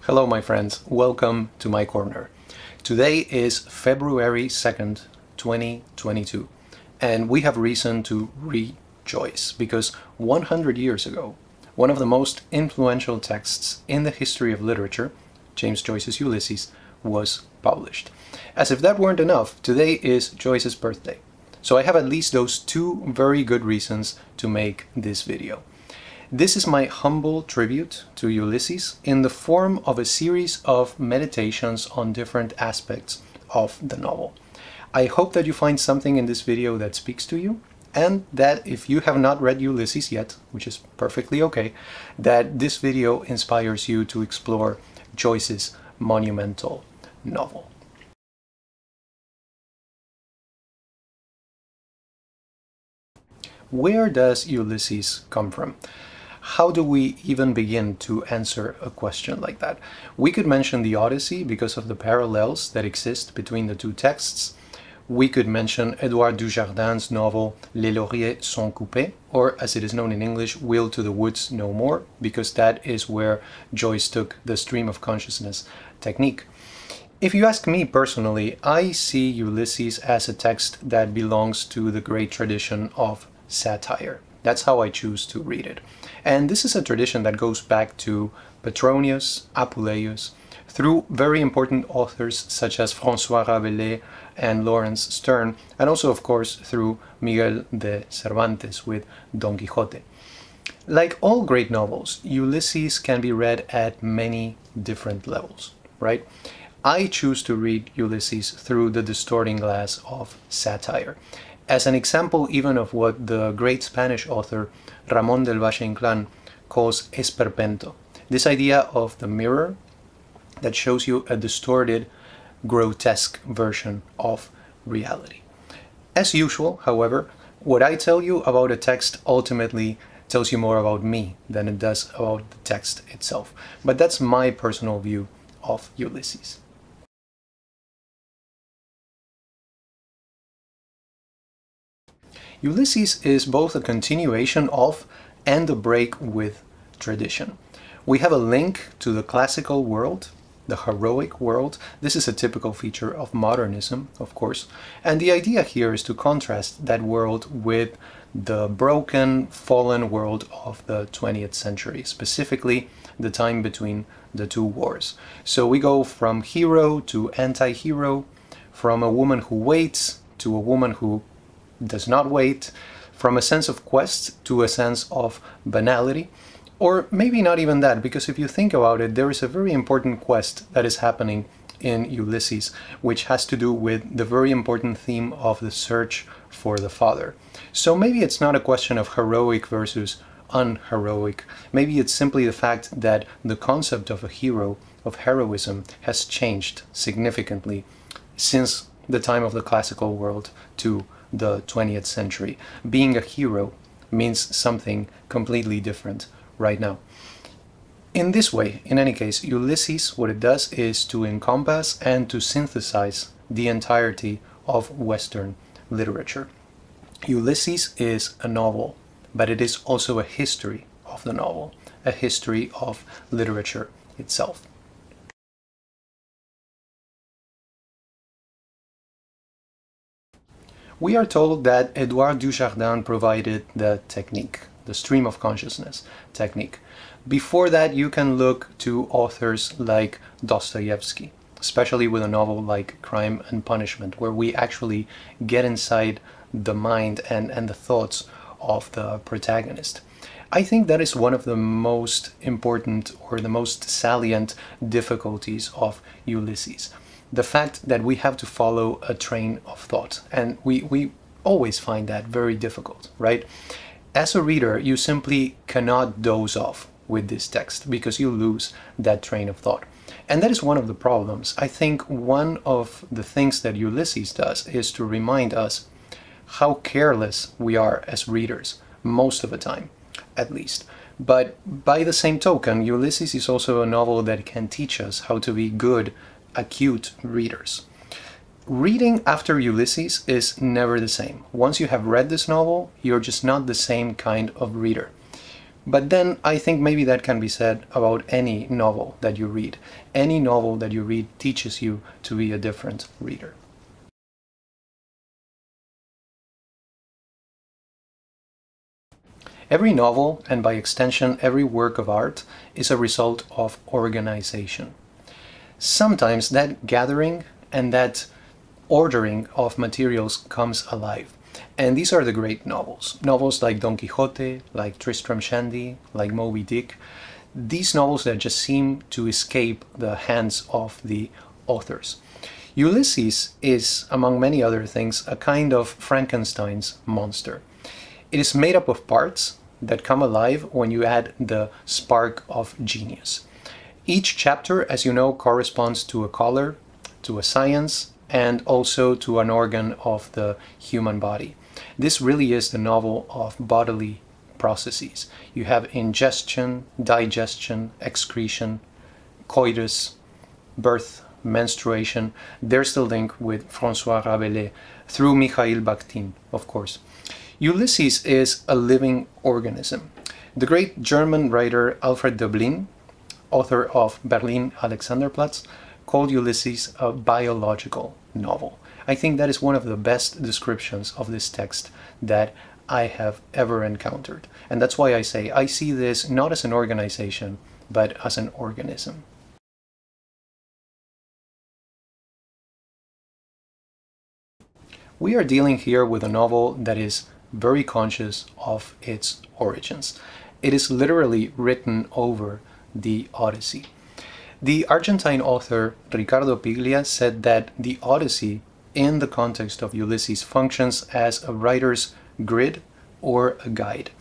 Hello my friends, welcome to my corner. Today is February 2nd, 2022, and we have reason to rejoice because 100 years ago, one of the most influential texts in the history of literature, James Joyce's Ulysses, was published. As if that weren't enough, today is Joyce's birthday. So I have at least those two very good reasons to make this video. This is my humble tribute to Ulysses in the form of a series of meditations on different aspects of the novel. I hope that you find something in this video that speaks to you, and that if you have not read Ulysses yet, which is perfectly okay, that this video inspires you to explore Joyce's monumental novel. Where does Ulysses come from? How do we even begin to answer a question like that? We could mention the Odyssey because of the parallels that exist between the two texts. We could mention Edouard Dujardin's novel Les Lauriers sont coupés, or as it is known in English, Wheel to the Woods No More, because that is where Joyce took the stream of consciousness technique. If you ask me personally, I see Ulysses as a text that belongs to the great tradition of satire. That's how I choose to read it. And this is a tradition that goes back to Petronius, Apuleius, through very important authors such as François Rabelais and Laurence Sterne, and also of course through Miguel de Cervantes with Don Quixote. Like all great novels, Ulysses can be read at many different levels, right? I choose to read Ulysses through the distorting glass of satire. As an example even of what the great Spanish author Ramón del Valle Inclán calls esperpento, this idea of the mirror that shows you a distorted, grotesque version of reality. As usual, however, what I tell you about a text ultimately tells you more about me than it does about the text itself. But that's my personal view of Ulysses. Ulysses is both a continuation of and a break with tradition. We have a link to the classical world, the heroic world. This is a typical feature of modernism, of course, and the idea here is to contrast that world with the broken, fallen world of the 20th century, specifically the time between the two wars. So we go from hero to anti-hero, from a woman who waits to a woman who does not wait, from a sense of quest to a sense of banality, or maybe not even that, because if you think about it, there is a very important quest that is happening in Ulysses, which has to do with the very important theme of the search for the father. So maybe it's not a question of heroic versus unheroic. Maybe it's simply the fact that the concept of a hero, of heroism, has changed significantly since the time of the classical world to the 20th century. Being a hero means something completely different right now. In this way, in any case, Ulysses, what it does is to encompass and to synthesize the entirety of Western literature. Ulysses is a novel, but it is also a history of the novel, a history of literature itself. We are told that Edouard Dujardin provided the technique, the stream of consciousness technique. Before that, you can look to authors like Dostoevsky, especially with a novel like Crime and Punishment, where we actually get inside the mind and the thoughts of the protagonist. I think that is one of the most important or the most salient difficulties of Ulysses. The fact that we have to follow a train of thought, and we always find that very difficult, right? As a reader, you simply cannot doze off with this text because you lose that train of thought. And that is one of the problems. I think one of the things that Ulysses does is to remind us how careless we are as readers, most of the time, at least. But by the same token, Ulysses is also a novel that can teach us how to be good, acute readers. Reading after Ulysses is never the same. Once you have read this novel, you're just not the same kind of reader. But then I think maybe that can be said about any novel that you read. Any novel that you read teaches you to be a different reader. Every novel, and by extension every work of art, is a result of organization. Sometimes that gathering and that ordering of materials comes alive. And these are the great novels. Novels like Don Quixote, like Tristram Shandy, like Moby Dick. These novels that just seem to escape the hands of the authors. Ulysses is, among many other things, a kind of Frankenstein's monster. It is made up of parts that come alive when you add the spark of genius. Each chapter, as you know, corresponds to a color, to a science, and also to an organ of the human body. This really is the novel of bodily processes. You have ingestion, digestion, excretion, coitus, birth, menstruation. There's the link with François Rabelais through Mikhail Bakhtin, of course. Ulysses is a living organism. The great German writer Alfred Döblin, author of Berlin Alexanderplatz, called Ulysses a biological novel. I think that is one of the best descriptions of this text that I have ever encountered. And that's why I say I see this not as an organization, but as an organism. We are dealing here with a novel that is very conscious of its origins. It is literally written over the Odyssey. The Argentine author Ricardo Piglia said that the Odyssey, in the context of Ulysses, functions as a writer's grid or a guide.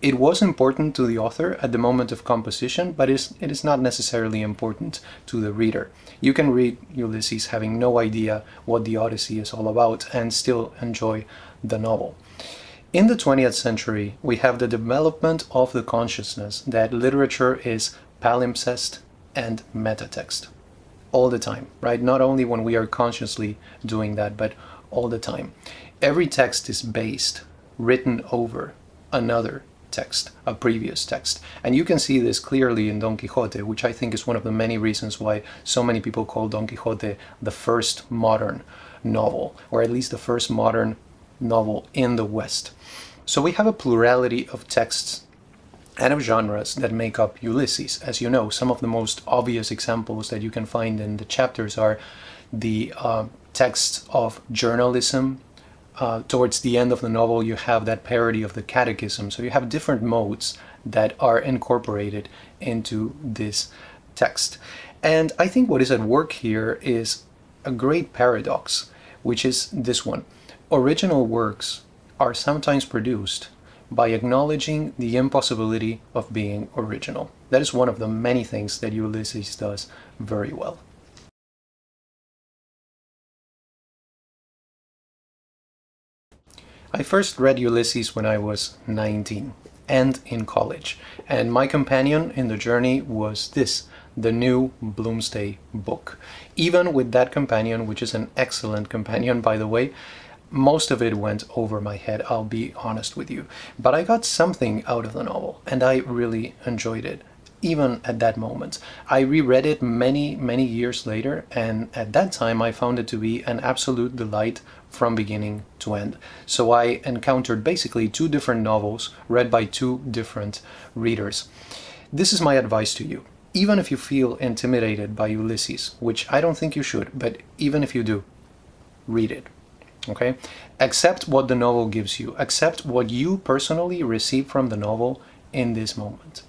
It was important to the author at the moment of composition, but it is not necessarily important to the reader. You can read Ulysses having no idea what the Odyssey is all about and still enjoy the novel. In the 20th century, we have the development of the consciousness that literature is palimpsest and metatext all the time, right? Not only when we are consciously doing that, but all the time. Every text is based, written over another text, a previous text. And you can see this clearly in Don Quixote, which I think is one of the many reasons why so many people call Don Quixote the first modern novel, or at least the first modern novel in the West. So we have a plurality of texts and of genres that make up Ulysses. As you know, some of the most obvious examples that you can find in the chapters are the texts of journalism. Towards the end of the novel, you have that parody of the catechism. So you have different modes that are incorporated into this text. And I think what is at work here is a great paradox, which is this one. Original works are sometimes produced by acknowledging the impossibility of being original. That is one of the many things that Ulysses does very well. I first read Ulysses when I was 19 and in college, and my companion in the journey was this, the new Bloomsday book. Even with that companion, which is an excellent companion by the way, most of it went over my head, I'll be honest with you. But I got something out of the novel, and I really enjoyed it, even at that moment. I reread it many, many years later, and at that time I found it to be an absolute delight from beginning to end. So I encountered basically two different novels read by two different readers. This is my advice to you. Even if you feel intimidated by Ulysses, which I don't think you should, but even if you do, read it. Okay? Accept what the novel gives you. Accept what you personally receive from the novel in this moment.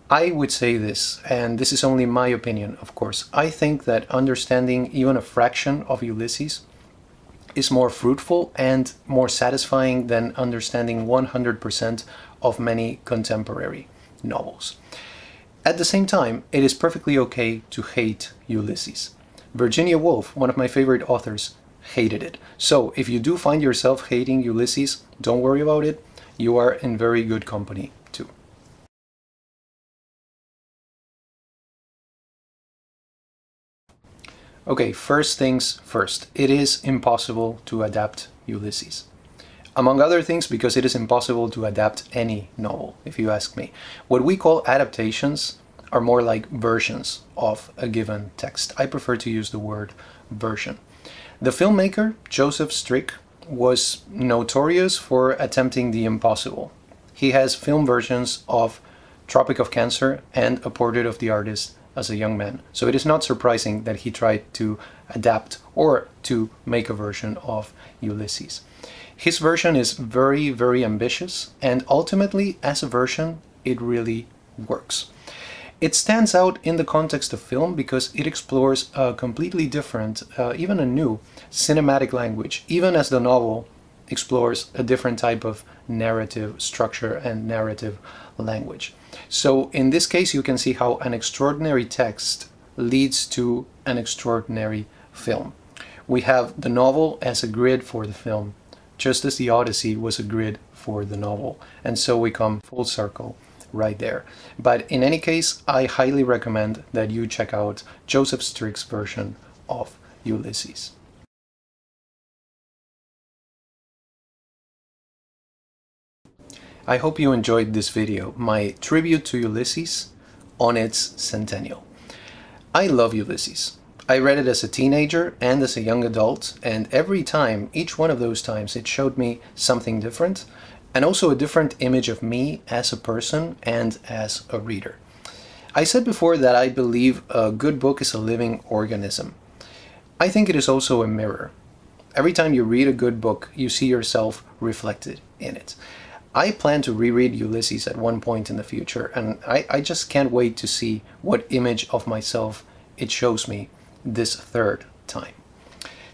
I would say this, and this is only my opinion, of course. I think that understanding even a fraction of Ulysses is more fruitful and more satisfying than understanding 100% of many contemporary novels. At the same time, it is perfectly okay to hate Ulysses. Virginia Woolf, one of my favorite authors, hated it. So if you do find yourself hating Ulysses, don't worry about it. You are in very good company too. Okay, first things first. It is impossible to adapt Ulysses. Among other things, because it is impossible to adapt any novel, if you ask me. What we call adaptations are more like versions of a given text. I prefer to use the word version. The filmmaker, Joseph Strick, was notorious for attempting the impossible. He has film versions of Tropic of Cancer and A Portrait of the Artist as a Young Man. So it is not surprising that he tried to adapt or to make a version of Ulysses. His version is very, very ambitious, and ultimately, as a version, it really works. It stands out in the context of film because it explores a completely different, even a new, cinematic language, even as the novel explores a different type of narrative structure and narrative language. So in this case, you can see how an extraordinary text leads to an extraordinary film. We have the novel as a grid for the film, just as the Odyssey was a grid for the novel. And so we come full circle right there. But in any case, I highly recommend that you check out Joseph Strick's version of Ulysses. I hope you enjoyed this video, my tribute to Ulysses on its centennial. I love Ulysses. I read it as a teenager and as a young adult, and every time, each one of those times, it showed me something different, and also a different image of me as a person and as a reader. I said before that I believe a good book is a living organism. I think it is also a mirror. Every time you read a good book, you see yourself reflected in it. I plan to reread Ulysses at one point in the future, and I just can't wait to see what image of myself it shows me this third time.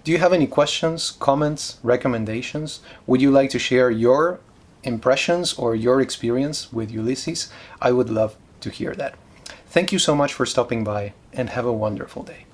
Do you have any questions, comments, recommendations? Would you like to share your impressions or your experience with Ulysses? I would love to hear that. Thank you so much for stopping by, and have a wonderful day.